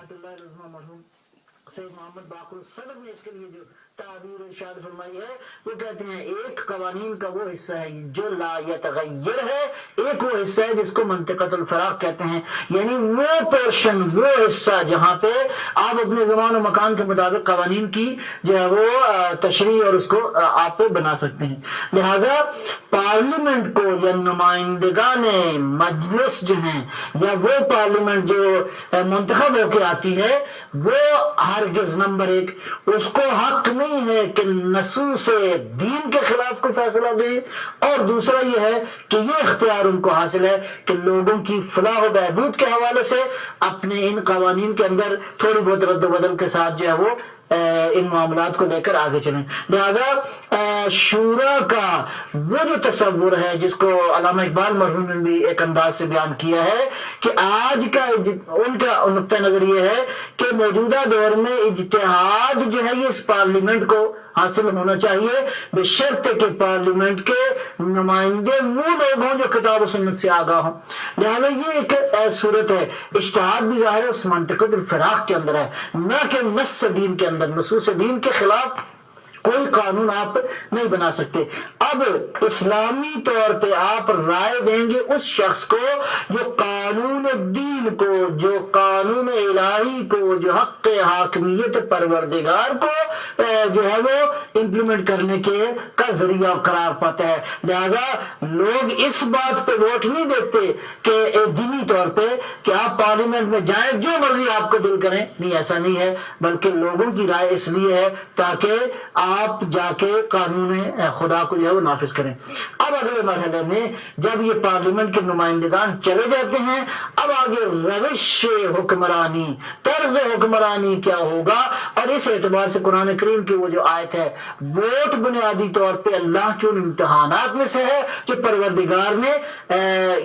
آیت اللہ رضوان مرحوم سید محمد باقر صدر نے اس کے لیے جو تعبیر ارشاد فرمائی ہے وہ کہتے ہیں ایک قوانین کا وہ حصہ ہے جو لا یتغیر ہے، ایک وہ حصہ ہے جس کو منطقۃ الفراق کہتے ہیں، یعنی وہ پورشن، وہ حصہ جہاں پہ آپ اپنے زمان و مکان کے مطابق قوانین کی جو ہے وہ تشریح اور اس کو آپ پہ بنا سکتے ہیں۔ لہٰذا پارلیمنٹ کو یا نمائندگان مجلس جو ہیں یا وہ پارلیمنٹ جو منتخب ہو کے آتی ہے وہ ہرگز نمبر ایک اس کو حق نہیں ہے کہ نصوص دین کے خلاف کوئی فیصلہ دے، اور دوسرا یہ ہے کہ یہ اختیار ان کو حاصل ہے کہ لوگوں کی فلاح و بہبود کے حوالے سے اپنے ان قوانین کے اندر تھوڑی بہت رد و بدل کے ساتھ جو ہے وہ ان معاملات کو لے کر آگے چلیں۔ لہذا شورا کا وہ جو تصور ہے جس کو علامہ اقبال مرحوم نے بھی ایک انداز سے بیان کیا ہے کہ آج کا ان کا نقطہ نظر یہ ہے کہ موجودہ دور میں اجتہاد جو ہے یہ اس پارلیمنٹ کو حاصل ہونا چاہیے، بشرط کہ پارلیمنٹ کے نمائندے وہ لوگ ہوں جو کتاب و سنت سے آگاہ ہوں۔ لہذا یہ ایک صورت ہے، اجتہاد بھی ظاہر ہے اس منطقۃ الفراق کے اندر ہے، نہ کہ نص دین کے اندر، نصوص دین کے خلاف کوئی قانون آپ نہیں بنا سکتے۔ اب اسلامی طور پہ آپ رائے دیں گے اس شخص کو جو قانون دین کو، جو قانون الہی کو، جو حق حاکمیت پروردگار کو جو ہے وہ امپلیمنٹ کرنے کا ذریعہ قرار پاتا ہے۔ لہذا لوگ اس بات پہ ووٹ نہیں دیتے کہ دینی طور پہ کہ آپ پارلیمنٹ میں جائیں جو مرضی آپ کا دل کریں، نہیں، ایسا نہیں ہے، بلکہ لوگوں کی رائے اس لیے ہے تاکہ آپ جا کے قانون خدا کو جو ہے وہ نافذ کریں۔ اب اگلے مرحلے میں جب یہ پارلیمنٹ کے نمائندگان چلے جاتے ہیں، اب آگے روش حکمرانی، طرز حکمرانی کیا ہوگا، اور اس اعتبار سے قرآن کریم کی وہ جو آیت ہے ووٹ بنیادی طور پہ اللہ کے ان امتحانات میں سے ہے جو پروردگار نے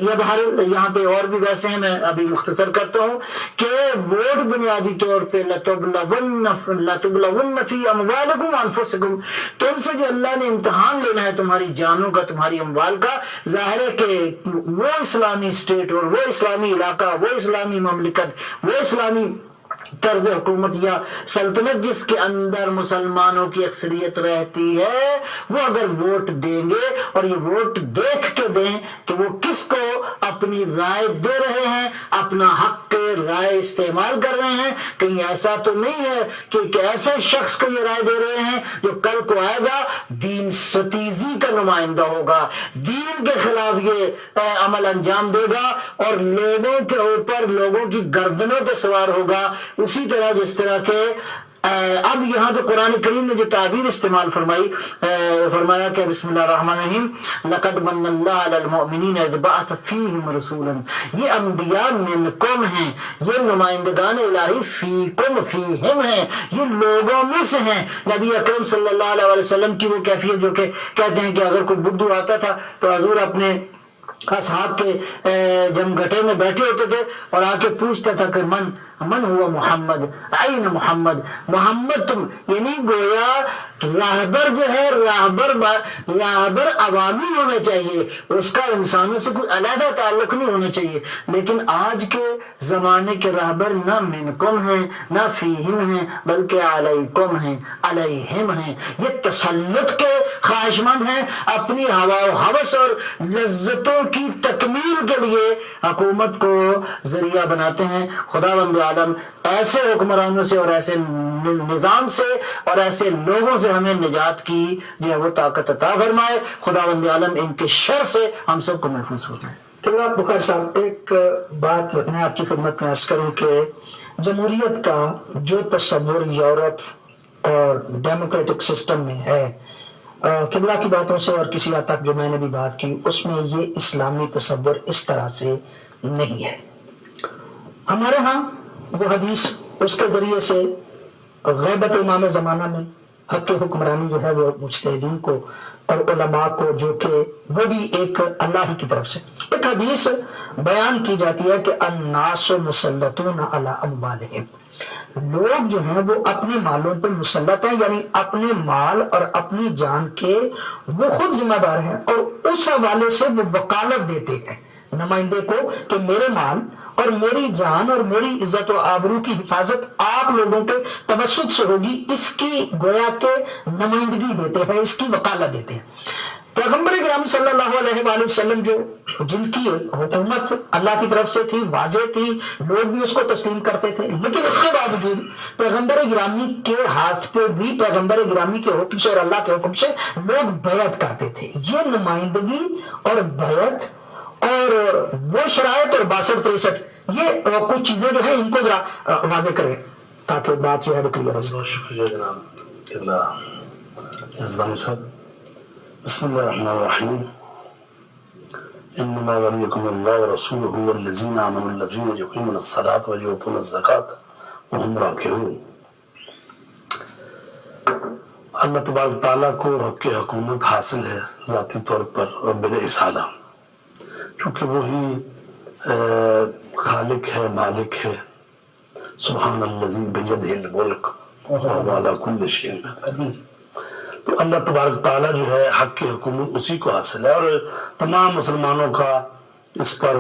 یہاں پہ اور بھی ویسے ہیں، میں ابھی مختصر کرتا ہوں کہ ووٹ بنیادی طور پہ لَتُبْلَوُنَّ فِي أَمْوَالِكُمْ وَأَنفُسِكُمْ، تم سے جو اللہ نے امتحان لینا ہے تمہاری جانوں کا، تمہاری اموال کا۔ ظاہر ہے کہ وہ اسلامی اسٹیٹ اور وہ اسلامی علاقہ، وہ اسلامی مملکت، وہ اسلامی طرز حکومت یا سلطنت جس کے اندر مسلمانوں کی اکثریت رہتی ہے، وہ اگر ووٹ دیں گے اور یہ ووٹ دیکھ کے دیں کہ وہ کس کو اپنی رائے دے رہے ہیں، اپنا حق رائے استعمال کر رہے ہیں، کہیں ایسا تو نہیں ہے کہ ایسے شخص کو یہ رائے دے رہے ہیں جو کل کو آئے گا دین ستیزی کا نمائندہ ہوگا، دین کے خلاف یہ عمل انجام دے گا اور لوگوں کے اوپر، لوگوں کی گردنوں پہ سوار ہوگا، اسی طرح جس طرح کے اب یہاں پہ قرآن کریم نے جو تعبیر استعمال فرمایا کہ بسم اللہ الرحمن الرحیم لقد من اللہ علی المؤمنین اذ بعث فیہم رسولا، یہ انبیاء منکم ہیں، یہ نمائندگان الہی فیکم فیہم ہیں، یہ لوگوں میں سے ہیں۔ نبی اکرم صلی اللہ علیہ وسلم کی وہ کیفیت جو کہ کہتے ہیں کہ اگر کوئی بدو آتا تھا تو حضور اپنے اصحاب کے جمگھٹے میں بیٹھے ہوتے تھے اور آ کے پوچھتا تھا کہ من ہوا محمد، این محمد، محمد تم، یعنی گویا راہبر جو ہے راہبر عوامی ہونا چاہیے، اس کا انسانوں سے کوئی علیحدہ تعلق نہیں ہونا چاہیے۔ لیکن آج کے زمانے کے راہبر نہ منکم ہیں نہ فیہم ہیں بلکہ علیکم ہیں، علیہم ہیں، یہ تسلط کے خواہش مند ہیں، اپنی ہوا و ہوس اور لذتوں کی تکمیل کے لیے حکومت کو ذریعہ بناتے ہیں۔ خداوند عالم ایسے حکمرانوں سے اور ایسے نظام سے اور ایسے لوگوں سے ہمیں نجات کی جو ہے وہ طاقت عطا فرمائے۔ خداوند عالم ان کے شر سے ہم سب کو محفوظ فرمائے۔ قبلہ بخاری صاحب، ایک بات میں آپ کی خدمت میں عرض کروں کہ جمہوریت کا جو تصور یورپ اور ڈیموکریٹک سسٹم میں ہے، قبلہ کی باتوں سے اور کسی حد تک جو میں نے بھی بات کی اس میں یہ اسلامی تصور اس طرح سے نہیں ہے۔ ہمارے ہاں وہ حدیث اس کے ذریعے سے غیبت امام زمانہ میں حق حکمرانی جو ہے وہ مجتہدین کو اور علماء کو، جو کہ وہ بھی ایک اللہ ہی کی طرف سے ایک حدیث بیان کی جاتی ہے کہ الناس مسلطون علی اموالہم، لوگ جو ہیں وہ اپنے مالوں پہ مسلط ہیں، یعنی اپنے مال اور اپنی جان کے وہ خود ذمہ دار ہیں، اور اس حوالے سے وہ وکالت دیتے ہیں نمائندے کو کہ میرے مال اور میری جان اور میری عزت و آبرو کی حفاظت آپ لوگوں کے توسط سے ہوگی، اس کی گویا کے نمائندگی دیتے ہیں، اس کی وکالت دیتے ہیں۔ پیغمبر گرامی صلی اللہ علیہ وآلہ وسلم جو جن کی حکومت اللہ کی طرف سے تھی، واضح تھی، لوگ بھی اس کو تسلیم کرتے تھے، لیکن اس کے باوجود پیغمبر گرامی کے ہاتھ پہ بھی پیغمبر گرامی کے حکم سے اور اللہ کے حکم سے لوگ بیعت کرتے تھے۔ یہ نمائندگی اور بیعت اور وہ شرائط اور 62-63 یہ کچھ چیزیں جو ہیں ان کو ذرا واضح کریں تاکہ بات جو ہے وہ کلیئر ہو سکے۔ بہت شکریہ جناب اللہ یزدانی صاحب۔ بسم اللہ الرحمن الرحیم۔ انما ولیکم اللہ ورسولہ والذین آمنوا الذین یقیمون الصلاۃ ویؤتون الزکاۃ وہم راکعون۔ اللہ تبارک تعالیٰ کو حق حکومت حاصل ہے ذاتی طور پر اور بلا اصالہ، چونکہ وہی خالق ہے، مالک ہے۔ سبحان الذی بیدہ الملک وہو علی کل شیء قدیر۔ تو اللہ تبارک تعالیٰ جو ہے حق کی حکومت اسی کو حاصل ہے، اور تمام مسلمانوں کا اس پر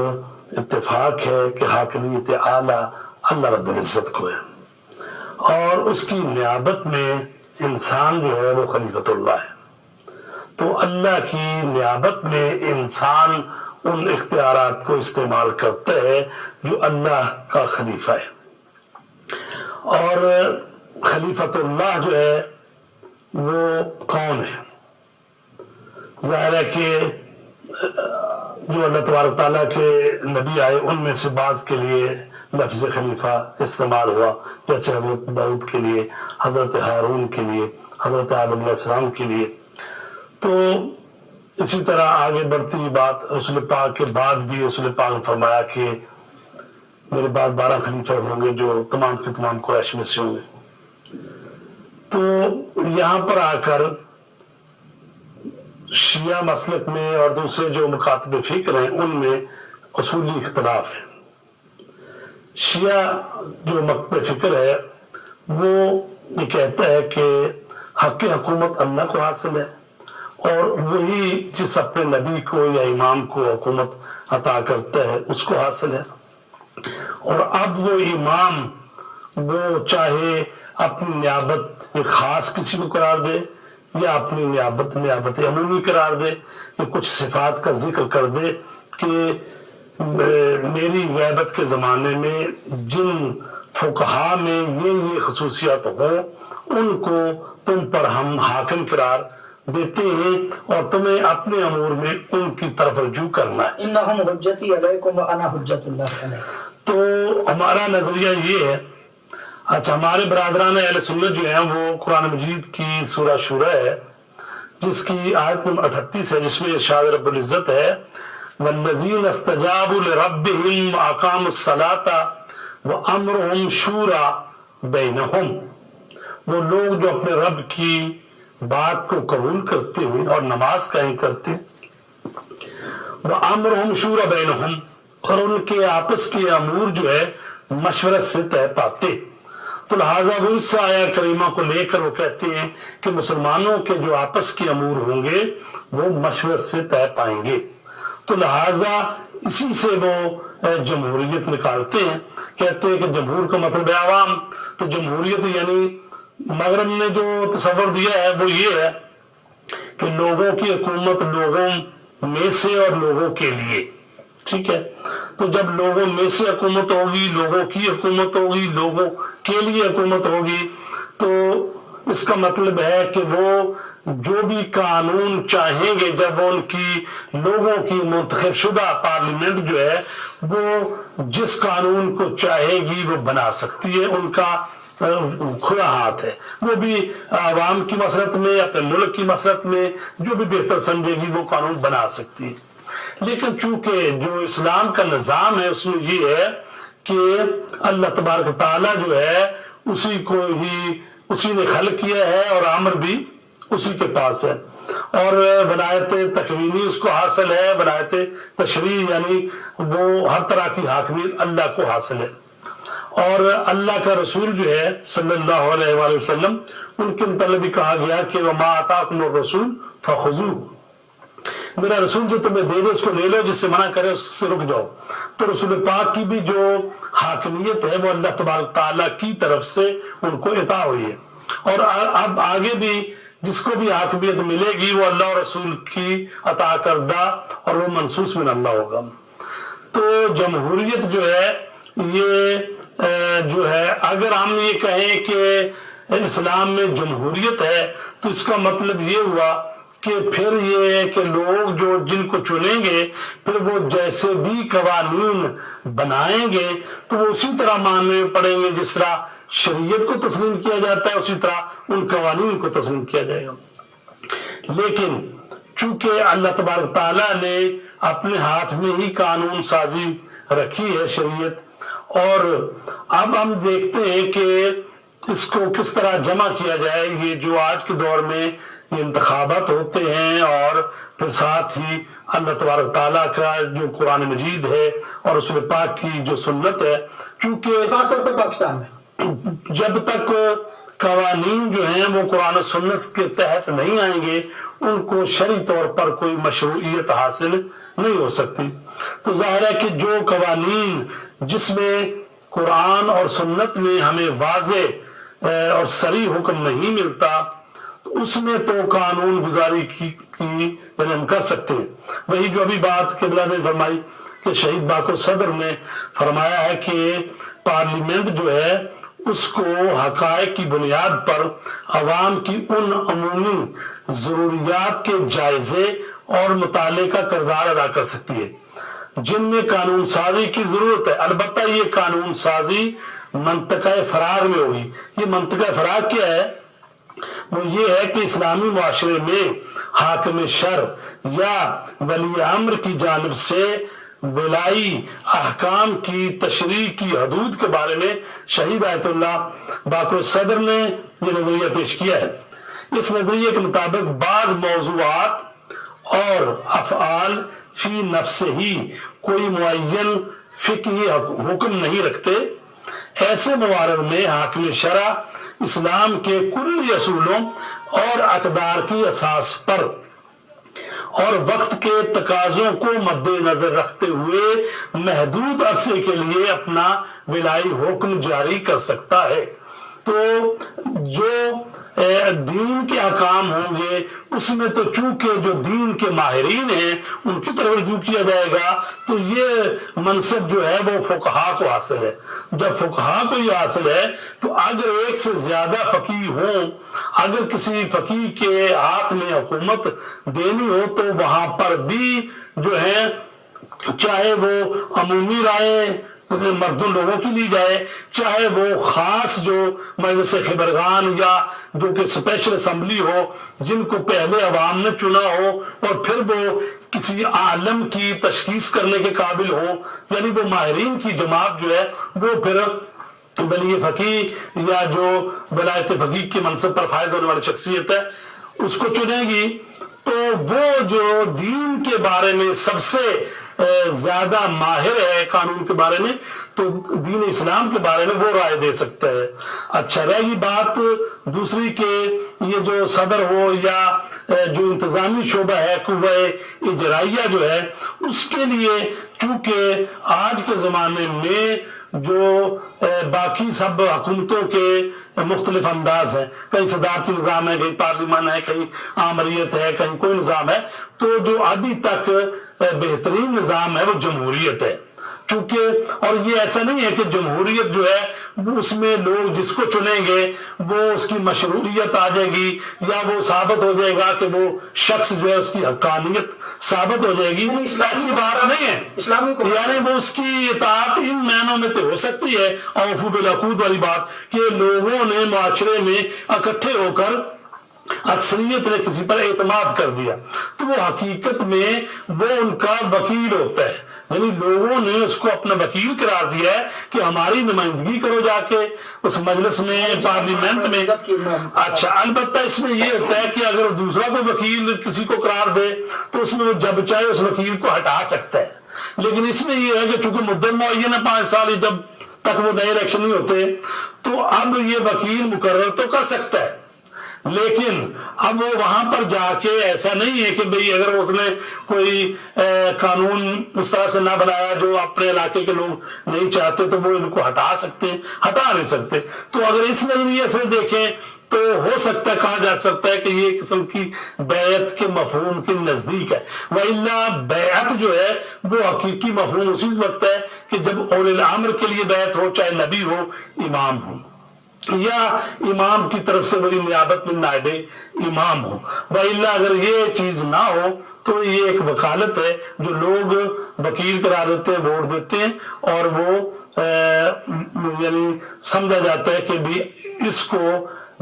اتفاق ہے کہ حاکمیت اعلیٰ اللہ رب العزت کو ہے، اور اس کی نیابت میں انسان جو ہے وہ خلیفۃ اللہ ہے۔ تو اللہ کی نیابت میں انسان ان اختیارات کو استعمال کرتا ہے جو اللہ کا خلیفہ ہے۔ اور خلیفۃ اللہ جو ہے وہ کون ہے؟ ظاہر ہے کہ جو اللہ تبارک تعالیٰ کے نبی آئے ان میں سے بعض کے لیے لفظ خلیفہ استعمال ہوا، جیسے حضرت داؤد کے لیے، حضرت ہارون کے لیے، حضرت آدم علیہ السلام کے لیے۔ تو اسی طرح آگے بڑھتی ہوئی بات رسول پاک کے بعد بھی رسول پاک نے فرمایا کہ میرے بعد 12 خلیفہ ہوں گے جو تمام کے تمام قریش میں سے ہوں گے۔ تو یہاں پر آ کر شیعہ مسلک میں اور دوسرے جو مکاتب فکر ہیں ان میں اصولی اختلاف ہے۔ شیعہ جو مکتب فکر ہے وہ یہ کہتا ہے کہ حق حکومت اللہ کو حاصل ہے، اور وہی جس اپنے نبی کو یا امام کو حکومت عطا کرتا ہے اس کو حاصل ہے، اور اب وہ امام وہ چاہے اپنی نیابت ایک خاص کسی کو قرار دے یا اپنی نیابت عمومی قرار دے، یا کچھ صفات کا ذکر کر دے کہ میری غیبت کے زمانے میں جن فقہا میں یہ خصوصیات ہوں ان کو تم پر ہم حاکم قرار دیتے ہیں اور تمہیں اپنے امور میں ان کی طرف رجوع کرنا ہے۔ انہم حجتی علیکم وانا حجت اللہ علیکم۔ تو ہمارا نظریہ یہ ہے، اچھا ہمارے برادران اہل سنت جو ہیں وہ قرآن مجید کی سورہ شورى ہے جس کی آیت نمبر 38 ہے، جس میں ارشاد رب العزت ہے والذین استجابوا لربهم واقاموا الصلاة وامرهم شورى بینہم۔ وہ لوگ جو اپنے رب کی بات کو قبول کرتے ہوئے اور نماز قائم کرتے، وامرهم شورى بینہم، اور ان کے آپس کے امور جو ہے مشورت سے طے پاتے۔ تو لہٰذا وہ اس آیہ کریمہ کو لے کر وہ کہتے ہیں کہ مسلمانوں کے جو آپس کے امور ہوں گے وہ مشورت سے طے پائیں گے۔ تو لہٰذا اسی سے وہ جمہوریت نکالتے ہیں، کہتے ہیں کہ جمہور کا مطلب ہے عوام۔ تو جمہوریت یعنی مغرب نے جو تصور دیا ہے وہ یہ ہے کہ لوگوں کی حکومت لوگوں میں سے اور لوگوں کے لیے، ٹھیک ہے۔ تو جب لوگوں میں سے حکومت ہوگی، لوگوں کی حکومت ہوگی، لوگوں کے لیے حکومت ہوگی، تو اس کا مطلب ہے کہ وہ جو بھی قانون چاہیں گے جب ان کی لوگوں کی منتخب شدہ پارلیمنٹ جو ہے وہ جس قانون کو چاہے گی وہ بنا سکتی ہے، ان کا کھلا ہاتھ ہے۔ وہ بھی عوام کی مصلحت میں، اپنے ملک کی مصلحت میں جو بھی بہتر سمجھے گی وہ قانون بنا سکتی ہے۔ لیکن چونکہ جو اسلام کا نظام ہے اس میں یہ ہے کہ اللہ تبارک تعالیٰ جو ہے اسی نے خلق کیا ہے اور امر بھی اسی کے پاس ہے، اور ولایت تکوینی اس کو حاصل ہے، ولایت تشریع یعنی وہ ہر طرح کی حاکمیت اللہ کو حاصل ہے۔ اور اللہ کا رسول جو ہے صلی اللہ علیہ وآلہ وسلم ان کے متعلق بھی کہا گیا کہ وَمَا آتَاكُمُ الرَّسُولُ فَخُذُوهُ، میرا رسول جو تمہیں دے دے اس کو لے لو، جس سے منع کرے اس سے رک جاؤ۔ تو رسول پاک کی بھی جو حاکمیت ہے وہ اللہ تبارک تعالیٰ کی طرف سے ان کو عطا ہوئی ہے، اور اب آگے بھی جس کو بھی حاکمیت ملے گی وہ اللہ اور رسول کی عطا کردہ اور وہ منصوص من اللہ ہوگا۔ تو جمہوریت جو ہے یہ جو ہے، اگر ہم یہ کہیں کہ اسلام میں جمہوریت ہے تو اس کا مطلب یہ ہوا کہ پھر یہ ہے کہ لوگ جو جن کو چنیں گے پھر وہ جیسے بھی قوانین بنائیں گے تو وہ اسی طرح ماننے پڑیں گے، جس طرح شریعت کو تسلیم کیا جاتا ہے اسی طرح ان قوانین کو تسلیم کیا جائے گا۔ لیکن چونکہ اللہ تبارک تعالیٰ نے اپنے ہاتھ میں ہی قانون سازی رکھی ہے شریعت، اور اب ہم دیکھتے ہیں کہ اس کو کس طرح جمع کیا جائے۔ یہ جو آج کے دور میں یہ انتخابات ہوتے ہیں اور پھر ساتھ ہی اللہ تبارک تعالیٰ کا جو قرآن مجید ہے اور رسول پاک کی جو سنت ہے، چونکہ خاص طور پر پاکستان میں جب تک قوانین جو ہیں وہ قرآن و سنت کے تحت نہیں آئیں گے ان کو شرعی طور پر کوئی مشروعیت حاصل نہیں ہو سکتی۔ تو ظاہر ہے کہ جو قوانین جس میں قرآن اور سنت میں ہمیں واضح اور صریح حکم نہیں ملتا اس میں تو قانون گزاری کی ہم کر سکتے ہیں۔ وہی جو ابھی بات قبلہ نے فرمائی کہ شہید باقر صدر نے فرمایا ہے کہ پارلیمنٹ جو ہے اس کو حقائق کی بنیاد پر عوام کی ان عمومی ضروریات کے جائزے اور مطالعے کا کردار ادا کر سکتی ہے جن میں قانون سازی کی ضرورت ہے۔ البتہ یہ قانون سازی منطقہ فراغ میں ہوگی۔ یہ منطقہ فراغ کیا ہے؟ وہ یہ ہے کہ اسلامی معاشرے میں حاکم شرع یا ولی امر کی جانب سے ولائی احکام کی تشریح کی حدود کے بارے میں شہید آیت اللہ باقر صدر نے یہ نظریہ پیش کیا ہے۔ اس نظریے کے مطابق بعض موضوعات اور افعال فی نفس ہی کوئی معین فقہی حکم نہیں رکھتے، ایسے موارد میں حاکم شرع اسلام کے کلی اصولوں اور اقدار کی اساس پر اور وقت کے تقاضوں کو مد نظر رکھتے ہوئے محدود عرصے کے لیے اپنا ولائی حکم جاری کر سکتا ہے۔ تو جو دین کے احکام ہوں گے اس میں تو چونکہ جو دین کے ماہرین ہیں ان کی طرف رجوع کیا جائے گا، تو یہ منصب جو ہے وہ فقہا کو حاصل ہے۔ جب فقہا کو یہ حاصل ہے تو اگر ایک سے زیادہ فقیہ ہوں، اگر کسی فقیہ کے ہاتھ میں حکومت دینی ہو تو وہاں پر بھی جو ہے چاہے وہ عمومی رائے مردم لوگوں کی لی جائے، چاہے وہ خاص جو مجلس خبرگان یا جو کہ اسپیشل اسمبلی ہو جن کو پہلے عوام نے چنا ہو اور پھر وہ کسی عالم کی تشخیص کرنے کے قابل ہو، یعنی وہ ماہرین کی جماعت جو ہے وہ پھر ولی فقیہ یا جو ولایت فقیہ کے منصب پر فائز ہونے والی شخصیت ہے اس کو چنے گی۔ تو وہ جو دین کے بارے میں سب سے زیادہ ماہر ہے قانون کے بارے میں، تو دین اسلام کے بارے میں وہ رائے دے سکتا ہے۔ اچھا رہے گی بات دوسری کہ یہ جو صدر ہو یا جو انتظامی شعبہ ہے قوہ اجرائیہ جو ہے اس کے لیے چونکہ آج کے زمانے میں جو باقی سب حکومتوں کے مختلف انداز ہیں، کہیں صدارتی نظام ہے، کہیں پارلیمان ہے، کہیں آمریت ہے، کہیں کوئی نظام ہے، تو جو ابھی تک بہترین نظام ہے وہ جمہوریت ہے۔ چونکہ اور یہ ایسا نہیں ہے کہ جمہوریت جو ہے اس میں لوگ جس کو چنیں گے وہ اس کی مشروعیت آ جائے گی یا وہ ثابت ہو جائے گا کہ وہ شخص جو ہے اس کی حقانیت ثابت ہو جائے گی، ایسی بات نہیں ہے۔ یعنی وہ اس کی اطاعت ان معنوں میں تو ہو سکتی ہے اوفوا بالعقود والی بات کہ لوگوں نے معاشرے میں اکٹھے ہو کر اکثریت نے کسی پر اعتماد کر دیا تو وہ حقیقت میں وہ ان کا وکیل ہوتا ہے، یعنی لوگوں نے اس کو اپنا وکیل قرار دیا ہے کہ ہماری نمائندگی کرو جا کے اس مجلس میں پارلیمنٹ میں۔ اچھا البتہ اس میں یہ ہوتا ہے کہ اگر دوسرا کوئی وکیل کسی کو قرار دے تو اس میں وہ جب چاہے اس وکیل کو ہٹا سکتا ہے، لیکن اس میں یہ ہے کہ چونکہ مدت معین ہے 5 سال جب تک وہ نئے الیکشن نہیں ہوتے تو اب یہ وکیل مقرر تو کر سکتا ہے، لیکن اب وہ وہاں پر جا کے ایسا نہیں ہے کہ بھئی اگر اس نے کوئی قانون اس طرح سے نہ بنایا جو اپنے علاقے کے لوگ نہیں چاہتے تو وہ ان کو ہٹا سکتے ہیں، ہٹا نہیں سکتے. تو اگر اس نظریے سے دیکھیں تو ہو سکتا ہے، کہا جا سکتا ہے کہ یہ قسم کی بیعت کے مفہوم کے نزدیک ہے. وَإِلَّا بیعت جو ہے وہ حقیقی مفہوم اسی وقت ہے کہ جب اولی الامر کے لیے بیعت ہو، چاہے نبی ہو، امام ہو، یا امام کی طرف سے بڑی نیابت میں نائب امام ہو. وَإِلَّا اگر یہ چیز نہ ہو تو یہ ایک وکالت ہے جو لوگ وکیل کرا دیتے ہیں، ووٹ دیتے ہیں، اور وہ یعنی سمجھا جاتا ہے کہ بھی اس کو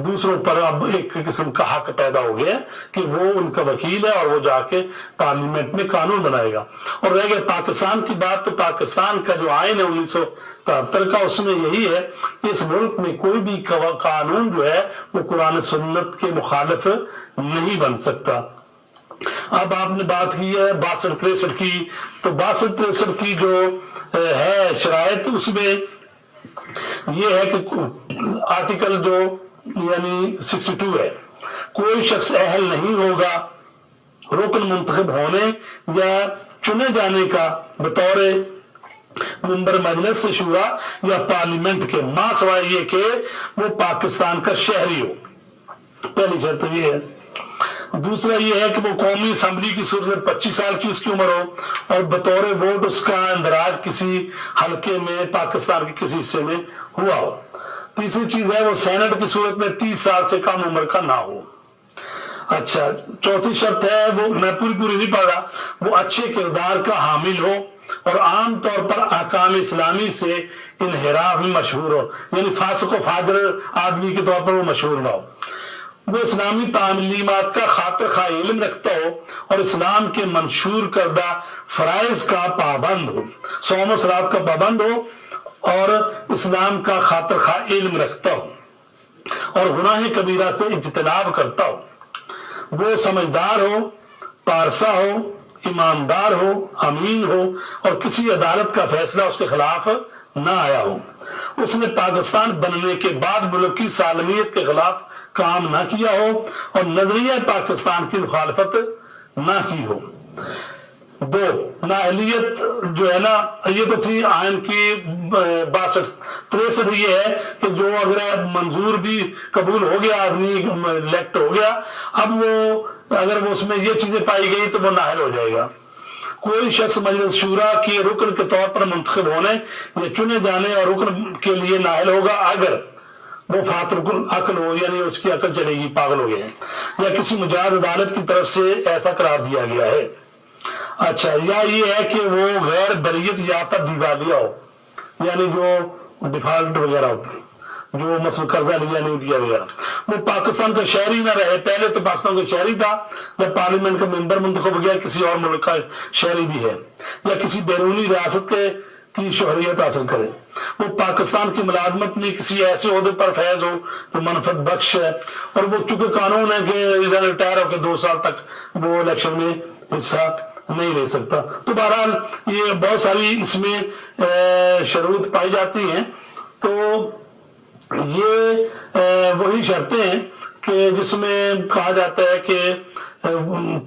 دوسروں پر اب ایک قسم کا حق پیدا ہو گیا کہ وہ ان کا وکیل ہے اور وہ جا کے پارلیمنٹ میں قانون بنائے گا. اور رہ گیا پاکستان کی بات، تو پاکستان کا جو آئین ہے 1973 کا، اس میں یہی ہے کہ اس ملک میں کوئی بھی قانون جو ہے وہ قرآن سنت کے مخالف نہیں بن سکتا. اب آپ نے بات کی ہے 62-63 کی، تو 62-63 کی جو ہے شرائط، اس میں یہ ہے کہ آرٹیکل جو یعنی 62 ہے، کوئی شخص اہل نہیں ہوگا رکن منتخب ہونے یا چنے جانے کا بطور ممبر مجلس شورا یا پارلیمنٹ کے، ماں سوائے یہ کہ وہ پاکستان کا شہری ہو. پہلی شرط یہ ہے. دوسرا یہ ہے کہ وہ قومی اسمبلی کی صورت میں 25 سال کی اس کی عمر ہو اور بطور ووٹ اس کا اندراج کسی حلقے میں پاکستان کے کسی حصے میں ہوا ہو. تیسری چیز ہے وہ سینٹ کی صورت میں 30 سال سے کم عمر کا نہ ہو. اچھا، چوتھی شرط ہے، وہ میں پوری نہیں پڑھ رہا، وہ اچھے کردار کا حامل ہو اور عام طور پر احکام اسلامی سے انحراف میں مشہور ہو، یعنی فاسق و فاجر آدمی کے طور پر وہ مشہور نہ ہو. وہ اسلامی تعلیمات کا خاطر خواہ علم رکھتا ہو اور اسلام کے منشور کردہ فرائض کا پابند ہو، صوم و صلات کا پابند ہو اور اسلام کا خاطر خواہ علم رکھتا ہو اور گناہ کبیرہ سے اجتناب کرتا ہو. وہ سمجھدار ہو، پارسا ہو، ایماندار ہو، امین ہو اور کسی عدالت کا فیصلہ اس کے خلاف نہ آیا ہو. اس نے پاکستان بننے کے بعد ملک کی سالمیت کے خلاف کام نہ کیا ہو اور نظریہ پاکستان کی مخالفت نہ کی ہو. دو، نااہلیت جو ہے نا، یہ تو تھی آئین کی 62-63. یہ ہے کہ جو اگر منظور بھی قبول ہو گیا، آدمی الیکٹ ہو گیا، اب وہ اگر وہ اس میں یہ چیزیں پائی گئی تو وہ نااہل ہو جائے گا. کوئی شخص مجلس شورا کے رکن کے طور پر منتخب ہونے یا چنے جانے اور رکن کے لیے نااہل ہوگا اگر وہ فاتر عقل ہو، یعنی اس کی عقل چلے گی، پاگل ہو گئے ہیں، یا کسی مجاز عدالت کی طرف سے ایسا قرار دیا گیا ہے. اچھا، یا یہ ہے کہ وہ غیر بریت یافتہ دیوالیہ ہو، یعنی جو ڈیفالٹ وغیرہ ہوتی، جو مثلا قرضہ لیا نہیں دیا وغیرہ. وہ پاکستان کا شہری نہ رہے، پہلے تو پاکستان کا شہری تھا، جب پارلیمنٹ کا ممبر منتخب ہو گیا کسی اور ملک کا شہری بھی ہے، یا کسی بیرونی ریاست کی شہریت حاصل کرے. وہ پاکستان کی ملازمت میں کسی ایسے عہدے پر فیض ہو جو منفعت بخش ہے، اور وہ چونکہ قانون ہے کہ ادھر ریٹائر ہو کے 2 سال تک وہ الیکشن میں حصہ نہیں لے سکتا. تو بہرحال یہ بہت ساری اس میں شروط پائی جاتی ہیں. تو یہ وہی شرطیں ہیں کہ جس میں کہا جاتا ہے کہ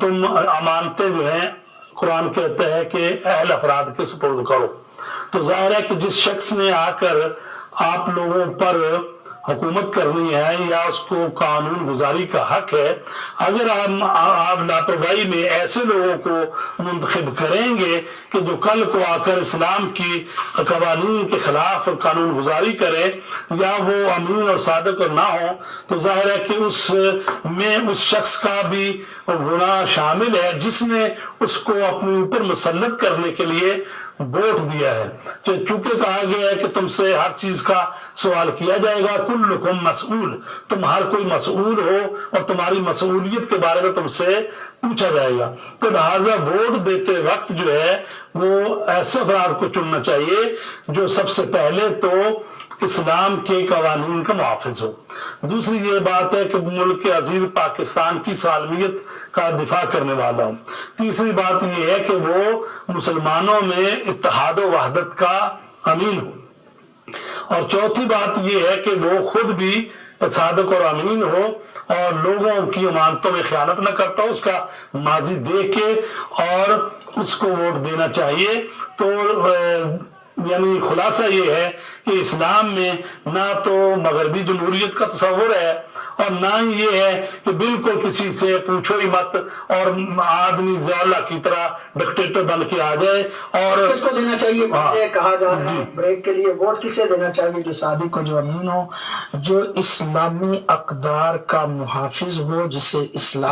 تم امانتیں جو ہیں قرآن کہتا ہے کہ اہل افراد کے سپرد کرو. تو ظاہر ہے کہ جس شخص نے آ کر آپ لوگوں پر حکومت کرنی ہے یا اس کو قانون گزاری کا حق ہے، اگر آپ لاپرواہی میں ایسے لوگوں کو منتخب کریں گے کہ جو کل کو آ کر اسلام کی قوانین کے خلاف قانون گزاری کریں یا وہ امین اور صادق نہ ہو، تو ظاہر ہے کہ اس میں اس شخص کا بھی گناہ شامل ہے جس نے اس کو اپنے اوپر مسلط کرنے کے لیے ووٹ دیا ہے. چونکہ کہا گیا ہے کہ تم سے ہر چیز کا سوال کیا جائے گا، کلکم مسئول، تم ہر کوئی مسئول ہو اور تمہاری مسئولیت کے بارے میں تم سے پوچھا جائے گا. تو لہٰذا ووٹ دیتے وقت جو ہے وہ ایسے افراد کو چننا چاہیے جو سب سے پہلے تو اسلام کے قوانین کا محافظ ہو. دوسری یہ بات ہے کہ ملک عزیز پاکستان کی سالمیت کا دفاع کرنے والا ہو. تیسری بات یہ ہے کہ وہ مسلمانوں میں اتحاد و وحدت کا امین ہو. اور چوتھی بات یہ ہے کہ وہ خود بھی صادق اور امین ہو اور لوگوں کی امانتوں میں خیانت نہ کرتا ہو، اس کا ماضی دیکھ کے اور اس کو ووٹ دینا چاہیے۔ تو یعنی خلاصہ یہ ہے کہ اسلام میں نہ تو مغربی جمہوریت کا تصور ہے اور نہ ہی یہ ہے کہ بالکل کسی سے پوچھو ہی مت اور آدمی ضیاء کی طرح ڈکٹیٹر بن کے آ جائے۔ اور کس کو دینا چاہیے یہ کہا جا رہا ہے بریک کے لیے، ووٹ کسے دینا چاہیے؟ جو صادق ہو، جو امین ہو، جو اسلامی اقدار کا محافظ ہو، جسے اسلام